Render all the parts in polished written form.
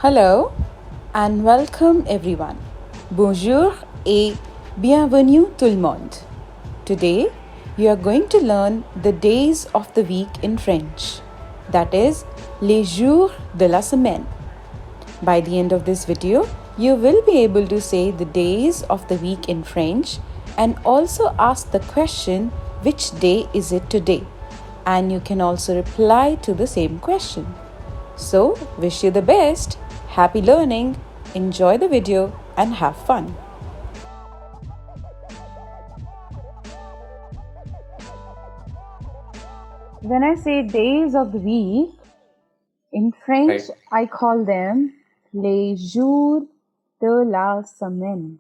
Hello and welcome everyone. Bonjour et bienvenue tout le monde. Today you are going to learn the days of the week in French. That is, les jours de la semaine. By the end of this video, you will be able to say the days of the week in French and also ask the question, which day is it today? And you can also reply to the same question. So, wish you the best. Happy learning. Enjoy the video and have fun. When I say days of the week, in French, Right. I call them les jours de la semaine.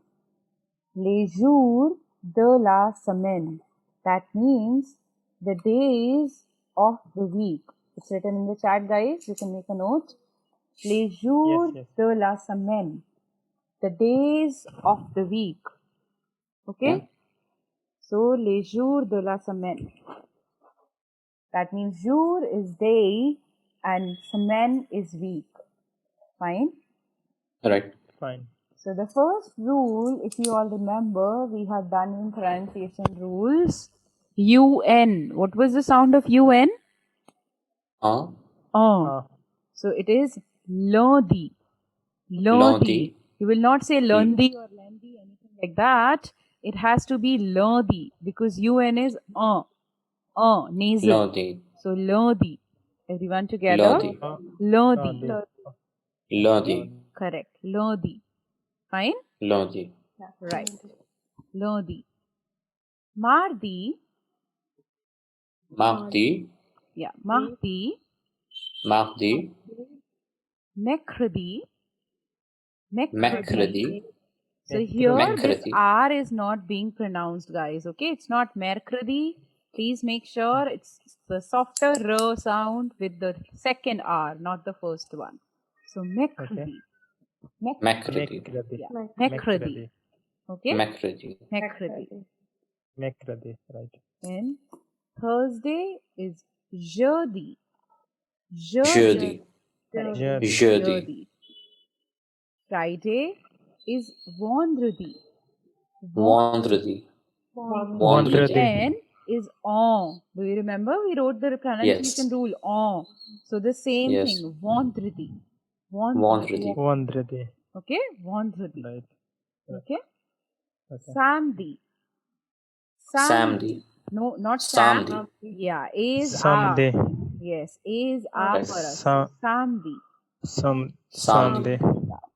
Les jours de la semaine. That means the days of the week. It's written in the chat, guys. You can make a note. Les jours Yes. de la semaine. The days of the week. Okay? Yeah. So, les jours de la semaine. That means jour is day and semaine is week. Fine? Right. Fine. So the first rule, if you all remember, we had done in pronunciation rules. UN. What was the sound of UN? Ah. So it is lundi. Lundi. You will not say lundi or lundi, anything like that. It has to be lundi because UN is nasal. Lundi. So lundi. Everyone together. Lundi. Lundi. Lundi. Correct. Lundi. Fine? Lundi. Right. Lundi. Mardi. Mardi. Yeah. Mardi. Mardi. Mercredi. Mercredi. So here this Mercredi. R is not being pronounced, guys. Okay, it's not mercredi. Please make sure it's the softer R sound with the second R, not the first one. So mercredi. Mercredi. Yeah. Mercredi. Okay. Mercredi. Mercredi. Right. And Thursday is jeudi. Jeudi. Correct. Jeudi. Friday is vendredi. Vendredi. Vendredi. N is on. Do you remember? We wrote the pronunciation Yes. rule on. So the same Yes. thing. Vendredi. Vendredi. Vendredi. Okay? Vendredi. Right. Okay? Okay. Samedi. Samedi. No, not Sam. Samedi. Yeah, A is Someday. A. Yes, A is A Right. for us. Some- Samedi. Someday.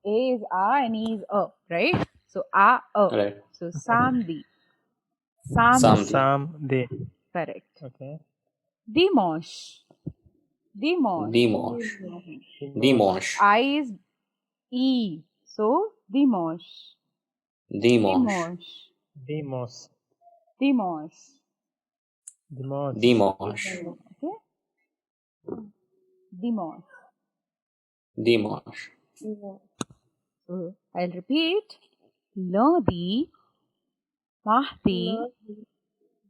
A is A and E is A, right? So A. Right. So Samedi. Samedi. Someday. Correct. Okay. Dimanche. Dimanche. Dimanche. I is E. So dimanche. Dimanche. Demos. Dimanche. Okay? Dimanche. Dimanche. So I'll repeat. Lundi, mardi,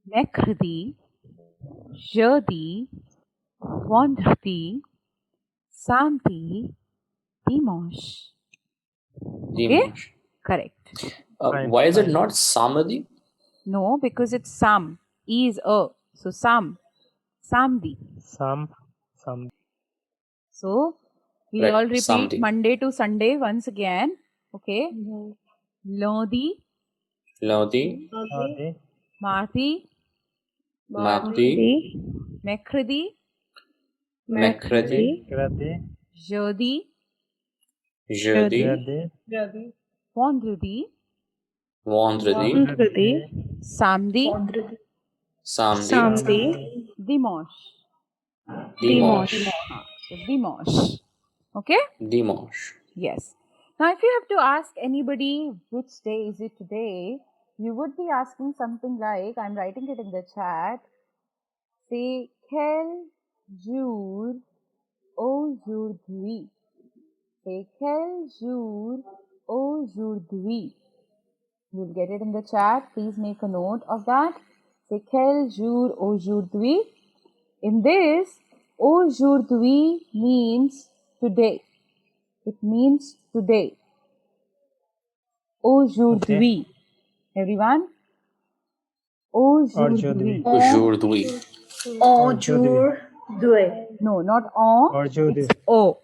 mercredi, jeudi, vendredi, samedi, dimanche. Dimanche. Correct. Fine, Why is it fine. not Samedi? No, because it's sam. E is a. So samedi. Some. So we Right, all repeat samedi. Monday to Sunday once again. Okay. Lundi, Lundi. Monday. mardi, Mardi. mercredi, Mercredi. jeudi, Jeudi. vendredi, Vendredi. samedi, Samedi. dimanche. Dimanche. So dimanche. Okay? Dimanche. Yes. Now, if you have to ask anybody which day is it today, you would be asking something like, I'm writing it in the chat, say, quel jour aujourd'hui? Say, quel jour aujourd'hui? You'll get it in the chat. Please make a note of that. Say, quel jour aujourd'hui? In this, aujourd'hui means today. It means today. Aujourd'hui. Everyone? Aujourd'hui. Aujourd'hui. Aujourd'hui. No, not on. Aujourd'hui. It's O.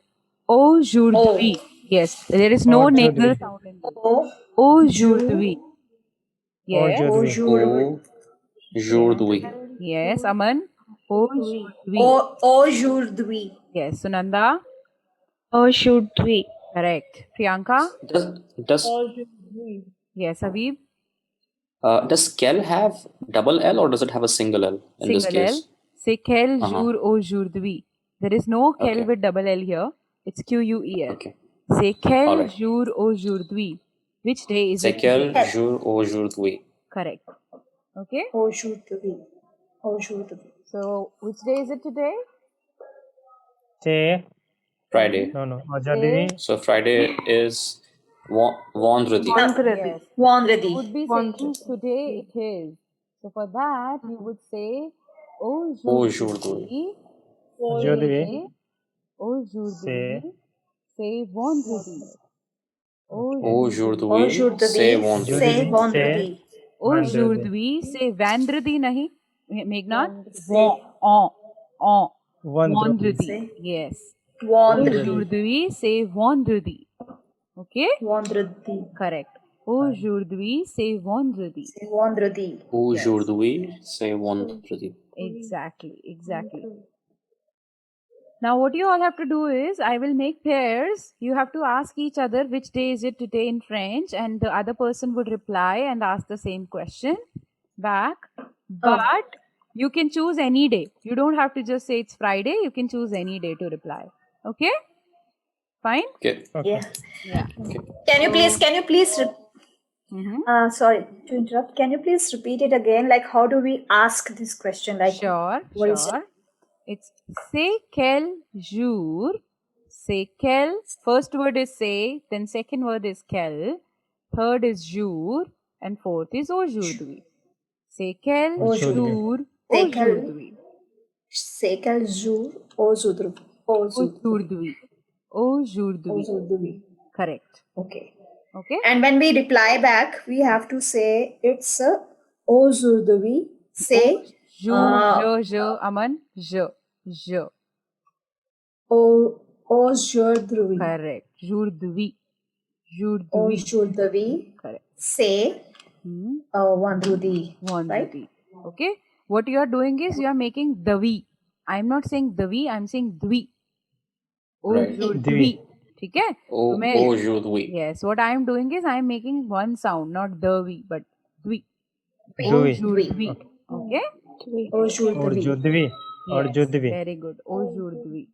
Aujourd'hui. Yes, there is no Aujourd'hui. nasal sound in this. Aujourd'hui. Yes. Aujourd'hui. Aujourd'hui. Yes, Aman. Aujourd'hui. Aujourd'hui. Yes, Sunanda. Aujourd'hui. Correct. Priyanka. Does Yes, Habib. does quel have double L or does it have a single L in this Single L. case? C'est quel Uh-huh. jour aujourd'hui? There is no quel Okay. with double L here. It's Quel. Okay. C'est quel Alright. jour aujourd'hui? Which day is C'est it quel today? jour aujourd'hui? Correct. Okay. Aujourd'hui. So, which day is it today? C'est Friday. no. Aujourd'hui. So Friday is vendredi. Yes. Vendredi. Would be saying today it is. So for that you would say aujourd'hui. Aujourd'hui. Aujourd'hui. C'est vendredi. Aujourd'hui, c'est vendredi. C'est vendredi. Aujourd'hui, c'est vendredi nahi. Meghnad? On. Vendredi. Yes. Aujourd'hui, c'est vendredi. Okay? Vendredi. Correct. Aujourd'hui, c'est vendredi. Vendredi. Aujourd'hui, c'est vendredi. Exactly. Now what you all have to do is, I will make pairs. You have to ask each other which day is it today in French, and the other person would reply and ask the same question back. But you can choose any day. You don't have to just say it's Friday. You can choose any day to reply. Okay? Fine? Okay. Yeah. Okay. Can you please Mm-hmm. sorry to interrupt. Can you please repeat it again? Like, how do we ask this question? Like, Sure. what is it? It's c'est quel jour. C'est quel. First word is c'est, then second word is quel, third is jour, and fourth is aujourd'hui. C'est quel jour aujourd'hui. C'est quel jour aujourd'hui. Aujourd'hui. Correct. Okay. And when we reply back, we have to say it's aujourd'hui. Say je, Aman, je. Aujourd'hui. Correct. Aujourd'hui. Correct. Say vendredi. Vendredi. Okay. What you are doing is you are making dwi. I'm not saying dwi, I'm saying dwi. Aujourd'hui. ठीक है? Aujourd'hui. Yes. What I am doing is I am making one sound, not dwi, but dwi. Aujourd'hui. Okay? Aujourd'hui. Yes, very good. Aujourd'hui.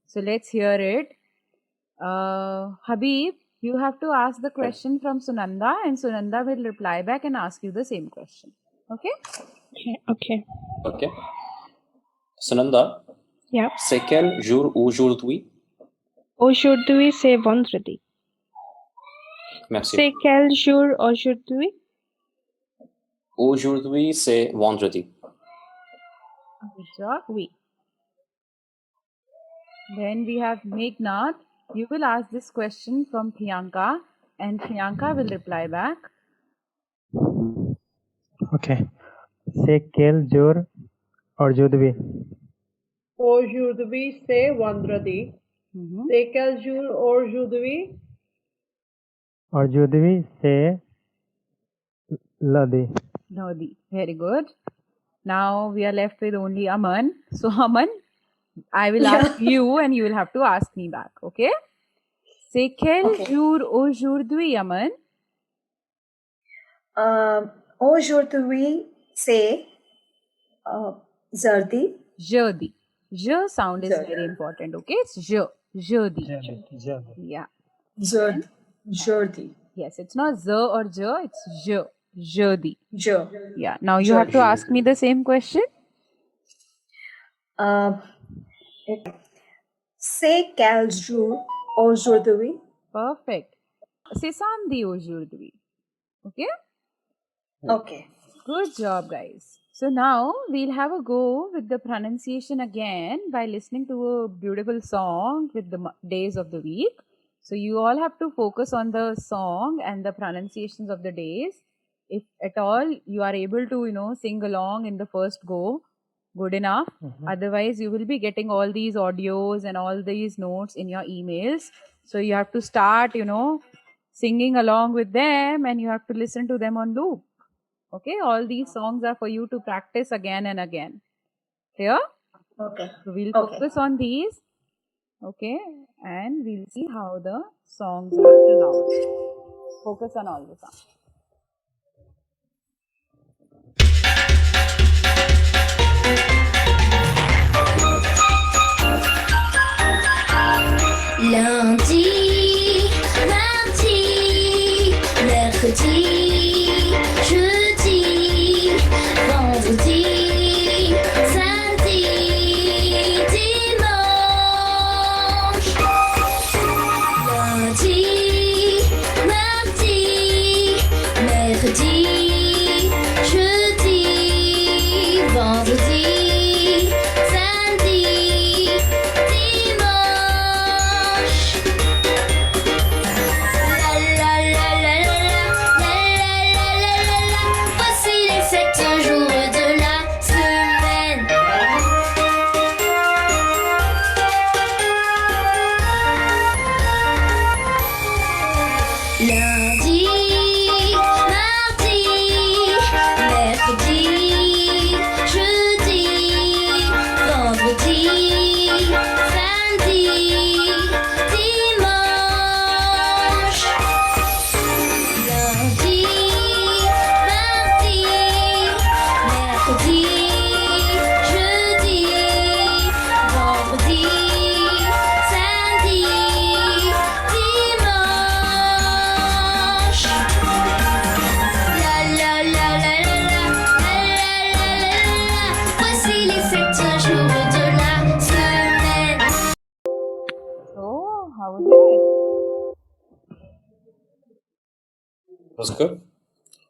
So let's hear it. Habib, you have to ask the question from Sunanda, and Sunanda will reply back and ask you the same question. Okay? Okay. Okay. Sunanda, Yeah. c'est quel jour aujourd'hui? Aujourd'hui, c'est vendredi. Merci. C'est quel jour aujourd'hui? Aujourd'hui, c'est vendredi. Good job. Then we have Meghnad. You will ask this question from Priyanka, and Priyanka will reply back. Okay. C'est quel jour aujourd'hui? Aujourd'hui, c'est vendredi. Mm-hmm. C'est quel jour aujourd'hui? Aujourd'hui, c'est lundi. Lodi. Very good. Now we are left with only Aman. So Aman, I will ask you and you will have to ask me back. Okay? C'est quel jour aujourd'hui, Aman? Aujourd'hui, c'est jeudi. Jeudi. Je sound is very important. Okay? It's je. Jeudi. Yeah. Jeudi. Yes, it's not ze or je, it's je. Jeudi. Je. Yeah. Now you have to ask me the same question. C'est quel jour aujourd'hui? Perfect. C'est samedi aujourd'hui. Okay? Okay. Good job, guys. So now we'll have a go with the pronunciation again by listening to a beautiful song with the days of the week. So you all have to focus on the song and the pronunciations of the days. If at all you are able to, sing along in the first go, good enough. Otherwise, you will be getting all these audios and all these notes in your emails. So you have to start, singing along with them, and you have to listen to them on loop. Okay, all these songs are for you to practice again and again. Clear? Okay. So we'll Okay. focus on these. Okay, and we'll see how the songs are pronounced. Focus on all the songs. Lundi, mardi, mercredi, jeudi, vendredi, samedi, dimanche. Lundi, mardi, mercredi, jeudi, vendredi, samedi, dimanche. La la la la la la la la la la. Voici les 7 jours de la semaine. Lundi, mardi, mercredi, jeudi, vendredi, samedi, dimanche. Lundi, mardi, mercredi, jeudi, vendredi, samedi, dimanche. La la la la la la la la la la. Voici les 7 jours de la semaine. So, how was it? Was good.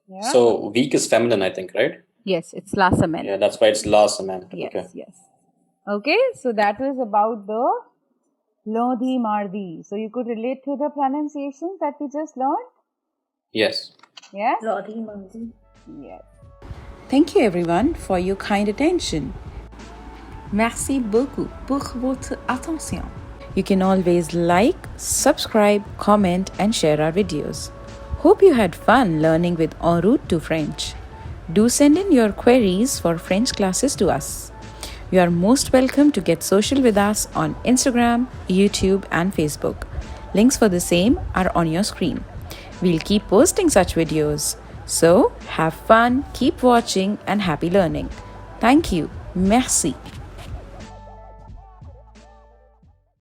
Yeah. So week is feminine, I think, right? Yes, it's la semaine. Yeah, that's why it's la semaine. Yes, Okay. yes. Okay, so that was about the lundi, mardi. So you could relate to the pronunciations that we just learned? Yes. Yes? Lundi, mardi. Yes. Thank you everyone for your kind attention. Merci beaucoup pour votre attention. You can always like, subscribe, comment and share our videos. Hope you had fun learning with En Route to French. Do send in your queries for French classes to us. You are most welcome to get social with us on Instagram, YouTube and Facebook. Links for the same are on your screen. We'll keep posting such videos. So, have fun, keep watching and happy learning. Thank you. Merci.